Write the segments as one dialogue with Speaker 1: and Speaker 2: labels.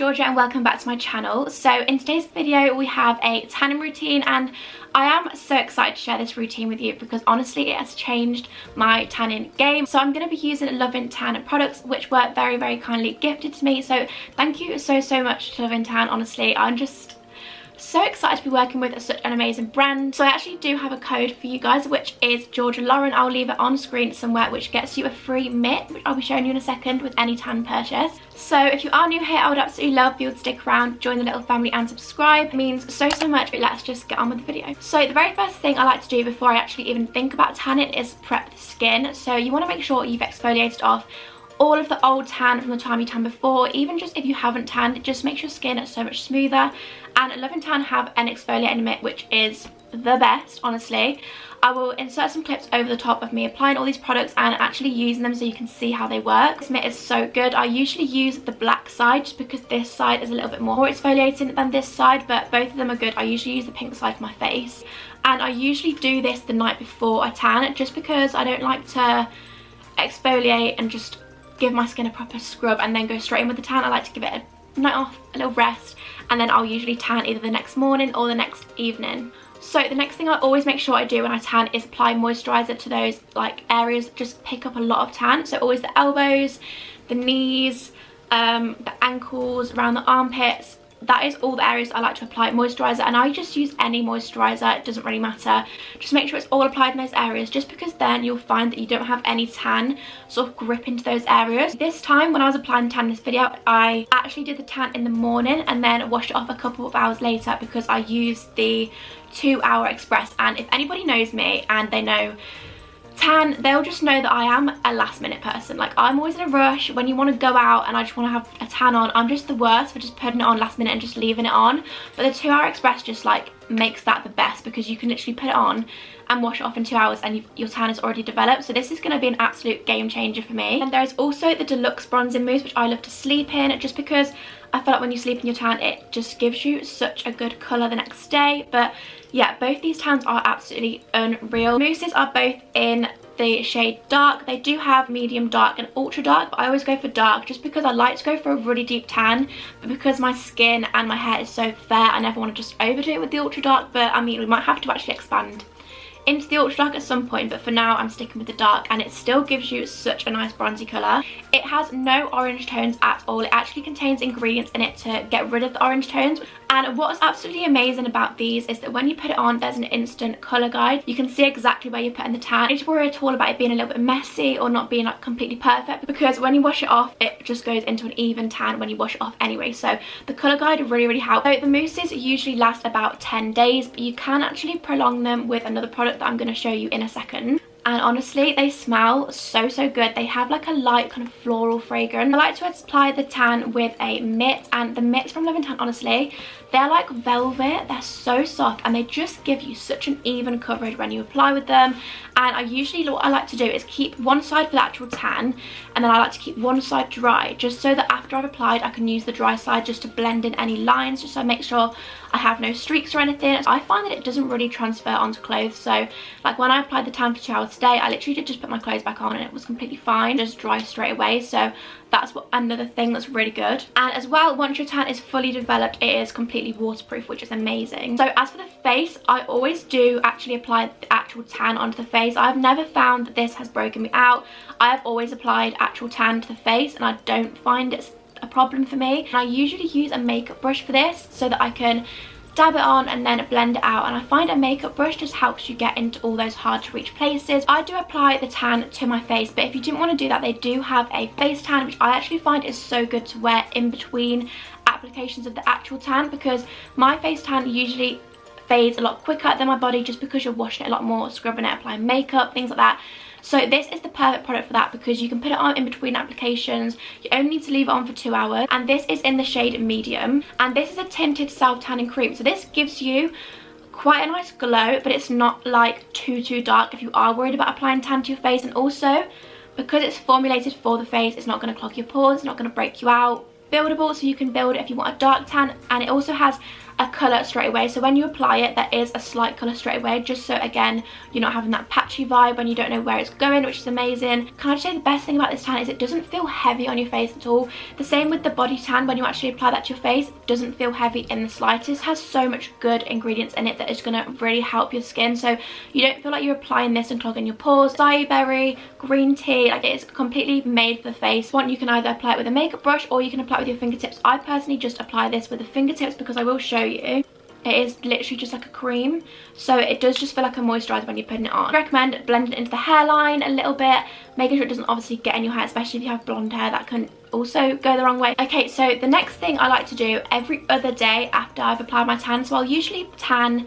Speaker 1: Georgia and welcome back to my channel. So in today's video we have a tanning routine, and I am so excited to share this routine with you because honestly it has changed my tanning game. So I'm going to be using Love and Tan products which were very kindly gifted to me, so thank you so much to Love and Tan. Honestly, I'm just so excited to be working with such an amazing brand. So I actually do have a code for you guys which is GEORGIALAUREN. I'll leave it on screen somewhere, which gets you a free mitt, which I'll be showing you in a second, with any tan purchase. So if you are new here, I would absolutely love if you would stick around, join the little family and subscribe. It means so much. But let's just get on with the video. So the very first thing I like to do before I actually even think about tanning is prep the skin. So you want to make sure you've exfoliated off all of the old tan from the time you tanned before. Even just if you haven't tanned, it just makes your skin so much smoother. And Love and Tan have an exfoliating mitt which is the best, honestly. I will insert some clips over the top of me applying all these products and actually using them so you can see how they work. This mitt is so good. I usually use the black side just because this side is a little bit more exfoliating than this side, but both of them are good. I usually use the pink side for my face, and I usually do this the night before I tan just because I don't like to exfoliate and just give my skin a proper scrub and then go straight in with the tan. I like to give it a night off, a little rest, and then I'll usually tan either the next morning or the next evening. So the next thing I always make sure I do when I tan is apply moisturizer to those areas that just pick up a lot of tan. So always the elbows, the knees, the ankles, around the armpits. That is all the areas I like to apply moisturizer, and I just use any moisturizer, it doesn't really matter. Just make sure it's all applied in those areas, just because then you'll find that you don't have any tan sort of grip into those areas. This time when I was applying tan in this video, I actually did the tan in the morning and then washed it off a couple of hours later because I used the 2-hour express. And if anybody knows me and they know tan, they'll just know that I am a last minute person. I'm always in a rush when you want to go out and I just want to have a tan on. I'm just the worst for just putting it on last minute and just leaving it on. But the 2-hour express just makes that the best, because you can literally put it on and wash it off in 2 hours and your tan is already developed. So this is going to be an absolute game changer for me. And there's also the deluxe bronzing mousse which I love to sleep in, just because I feel like when you sleep in your tan it just gives you such a good colour the next day. But yeah, both these tans are absolutely unreal. Mousses are both in the shade dark. They do have medium dark and ultra dark, but I always go for dark just because I like to go for a really deep tan. But because my skin and my hair is so fair, I never want to just overdo it with the ultra dark. But I mean, we might have to actually expand into the ultra dark at some point, but for now I'm sticking with the dark, and it still gives you such a nice bronzy colour. It has no orange tones at all. It actually contains ingredients in it to get rid of the orange tones. And what's absolutely amazing about these is that when you put it on, there's an instant colour guide. You can see exactly where you're putting the tan. You don't need to worry at all about it being a little bit messy or not being completely perfect, because when you wash it off it just goes into an even tan when you wash it off anyway. So the colour guide really helps. So the mousses usually last about 10 days, but you can actually prolong them with another product that I'm going to show you in a second. And honestly they smell so good. They have a light kind of floral fragrance. I like to apply the tan with a mitt, and the mitts from Love and Tan, honestly, they're like velvet. They're so soft and they just give you such an even coverage when you apply with them. And I usually, what I like to do is keep one side for the actual tan, and then I like to keep one side dry, just so that after I've applied I can use the dry side just to blend in any lines, just so I make sure I have no streaks or anything. I find that it doesn't really transfer onto clothes. So when I applied the tan for 2 hours today, I literally did just put my clothes back on and it was completely fine, just dry straight away. So that's another thing that's really good. And as well, once your tan is fully developed, it is completely waterproof, which is amazing. So as for the face, I always do actually apply the actual tan onto the face. I've never found that this has broken me out. I have always applied actual tan to the face and I don't find it's a problem for me. And I usually use a makeup brush for this so that I can dab it on and then blend it out, and I find a makeup brush just helps you get into all those hard to reach places. I do apply the tan to my face, but if you didn't want to do that, they do have a face tan which I actually find is so good to wear in between applications of the actual tan, because my face tan usually fades a lot quicker than my body, just because you're washing it a lot more, scrubbing it, applying makeup, things like that. So this is the perfect product for that, because you can put it on in between applications. You only need to leave it on for 2 hours, and this is in the shade medium, and this is a tinted self-tanning cream. So this gives you quite a nice glow, but it's not too dark if you are worried about applying tan to your face. And also because it's formulated for the face, it's not going to clog your pores, it's not going to break you out. Buildable, so you can build it if you want a dark tan, and it also has a colour straight away. So when you apply it, there is a slight colour straight away, just so again you're not having that patchy vibe when you don't know where it's going, which is amazing. Can I just say the best thing about this tan is it doesn't feel heavy on your face at all. The same with the body tan, when you actually apply that to your face, it doesn't feel heavy in the slightest. It has so much good ingredients in it that is going to really help your skin, so you don't feel like you're applying this and clogging your pores. Acai berry, green tea, like it is completely made for the face. One, you can either apply it with a makeup brush or you can apply it with your fingertips. I personally just apply this with the fingertips because I will show you. It is literally just like a cream, so it does just feel like a moisturiser when you're putting it on. I recommend blending it into the hairline a little bit, making sure it doesn't obviously get in your hair, especially if you have blonde hair. That can also go the wrong way. Okay, so the next thing I like to do every other day after I've applied my tan, so I'll usually tan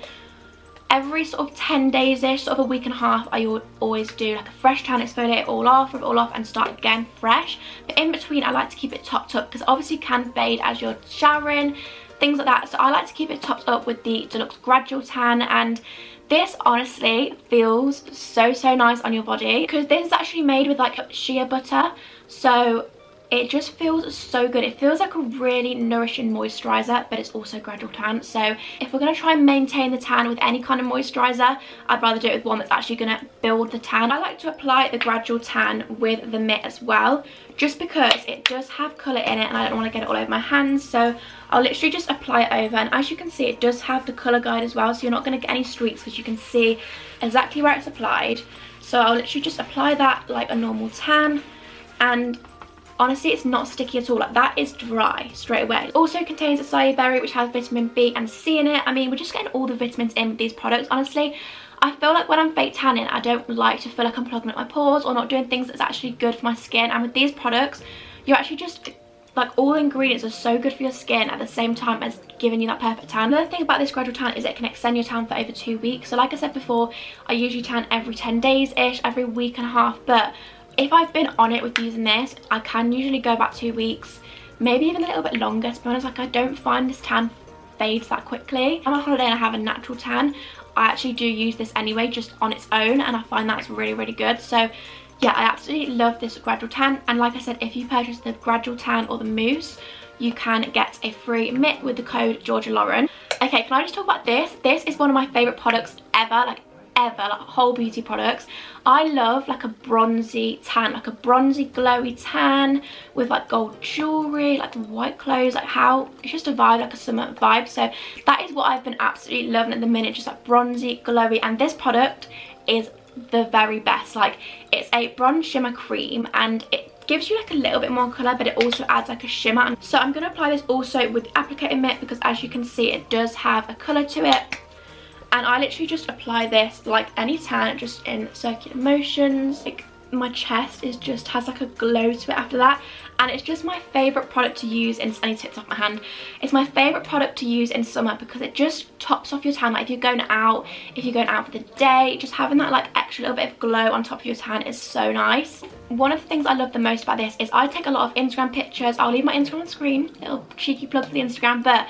Speaker 1: every sort of 10 days-ish, sort of a week and a half. I always do like a fresh tan, exfoliate it all off, rub it all off and start again fresh. But in between I like to keep it topped up because obviously you can fade as you're showering, things like that. So I like to keep it topped up with the Deluxe Gradual Tan, and this honestly feels so nice on your body because this is actually made with like shea butter, so it just feels so good. It feels like a really nourishing moisturiser, but it's also gradual tan. So if we're going to try and maintain the tan with any kind of moisturiser, I'd rather do it with one that's actually going to build the tan. I like to apply the gradual tan with the mitt as well, just because it does have colour in it and I don't want to get it all over my hands. So I'll literally just apply it over, and as you can see it does have the colour guide as well, so you're not going to get any streaks because you can see exactly where it's applied. So I'll literally just apply that like a normal tan, and honestly it's not sticky at all. Like that is dry straight away. It also contains acai berry, which has vitamin B and C in it. I mean, we're just getting all the vitamins in with these products. Honestly, I feel like when I'm fake tanning, I don't like to feel like I'm plugging up my pores or not doing things that's actually good for my skin, and with these products you're actually just like, all the ingredients are so good for your skin at the same time as giving you that perfect tan. Another thing about this gradual tan is it can extend your tan for over 2 weeks. So like I said before, I usually tan every 10 days-ish, every week and a half, but if I've been on it with using this, I can usually go about 2 weeks, maybe even a little bit longer, to be honest. Like I don't find this tan fades that quickly. I'm on holiday and I have a natural tan. I actually do use this anyway, just on its own, and I find that's really good. So yeah, I absolutely love this gradual tan, and like I said, if you purchase the gradual tan or the mousse, you can get a free mitt with the code GEORGIALAUREN. Okay, can I just talk about this? This is one of my favourite products ever, like whole beauty products. I love like a bronzy tan, like a bronzy glowy tan with like gold jewellery, like white clothes, like how it's just a vibe, like a summer vibe. So that is what I've been absolutely loving at the minute, just like bronzy glowy, and this product is the very best. Like it's a bronze shimmer cream and it gives you like a little bit more colour, but it also adds like a shimmer. So I'm going to apply this also with the applicator mitt because as you can see it does have a colour to it, and I literally just apply this like any tan, just in circular motions. Like my chest is just has like a glow to it after that, and it's just my favourite product to use in, any tips off my hand, it's my favourite product to use in summer because it just tops off your tan. Like if you're going out for the day, just having that like extra little bit of glow on top of your tan is so nice. One of the things I love the most about this is I take a lot of Instagram pictures. I'll leave my Instagram on screen, little cheeky plug for the Instagram, but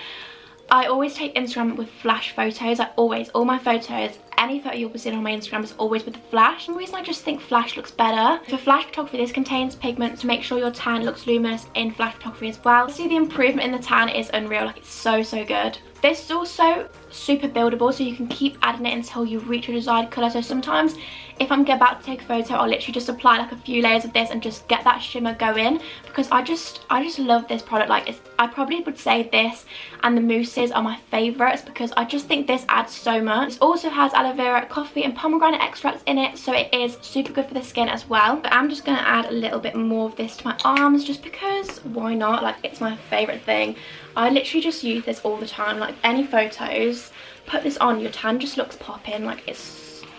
Speaker 1: I always take Instagram with flash photos. I always, all my photos, any photo you'll be seeing on my Instagram is always with the flash. For some reason I just think flash looks better. For flash photography, this contains pigment to make sure your tan looks luminous in flash photography as well. See, the improvement in the tan is unreal. Like it's so good. This is also super buildable, so you can keep adding it until you reach your desired colour. So sometimes if I'm about to take a photo, I'll literally just apply like a few layers of this and just get that shimmer going, because I just love this product. Like I probably would say this and the mousses are my favourites because I just think this adds so much. This also has aloe vera, coffee and pomegranate extracts in it, so it is super good for the skin as well. But I'm just going to add a little bit more of this to my arms just because why not? Like it's my favourite thing. I literally just use this all the time. Like any photos, put this on, your tan just looks popping. Like it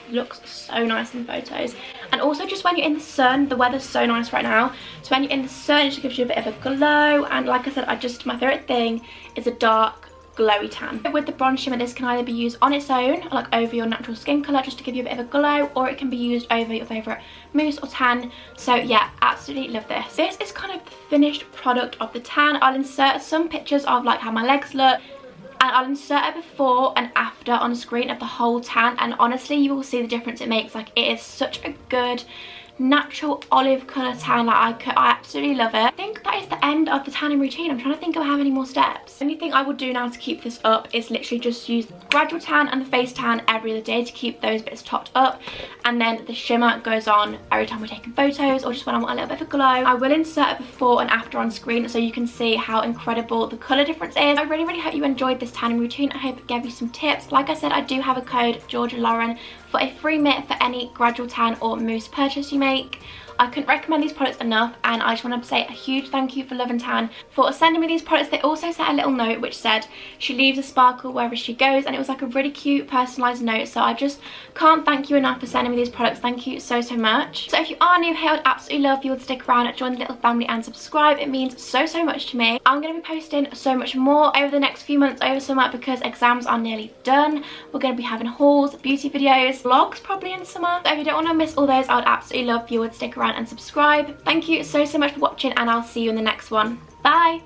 Speaker 1: looks so nice in photos. And also just when you're in the sun, the weather's so nice right now, so when you're in the sun it just gives you a bit of a glow. And like I said, my favourite thing is a dark glowy tan. With the bronze shimmer, this can either be used on its own, like over your natural skin colour just to give you a bit of a glow, or it can be used over your favourite mousse or tan. So yeah, absolutely love this. This is kind of the finished product of the tan. I'll insert some pictures of like how my legs look, and I'll insert a before and after on screen of the whole tan, and honestly you will see the difference it makes. Like it is such a good natural olive colour tan. Like I absolutely love it. I think that is the end of the tanning routine. I'm trying to think of how many more steps. The only thing I would do now to keep this up is literally just use gradual tan and the face tan every other day to keep those bits topped up, and then the shimmer goes on every time we're taking photos or just when I want a little bit of a glow. I will insert a before and after on screen so you can see how incredible the colour difference is. I really hope you enjoyed this tanning routine. I hope it gave you some tips. Like I said, I do have a code GEORGIALAUREN for a free mitt for any gradual tan or mousse purchase you make. I couldn't recommend these products enough, and I just want to say a huge thank you for Love and Tan for sending me these products. They also sent a little note which said she leaves a sparkle wherever she goes, and it was like a really cute personalised note, so I just can't thank you enough for sending me these products. Thank you so much. So if you are new here, I'd absolutely love if you would stick around and join the little family and subscribe. It means so much to me. I'm going to be posting so much more over the next few months over summer because exams are nearly done. We're going to be having hauls, beauty videos, vlogs probably in summer. So if you don't want to miss all those, I would absolutely love if you would stick around and subscribe. Thank you so much for watching, and I'll see you in the next one. Bye.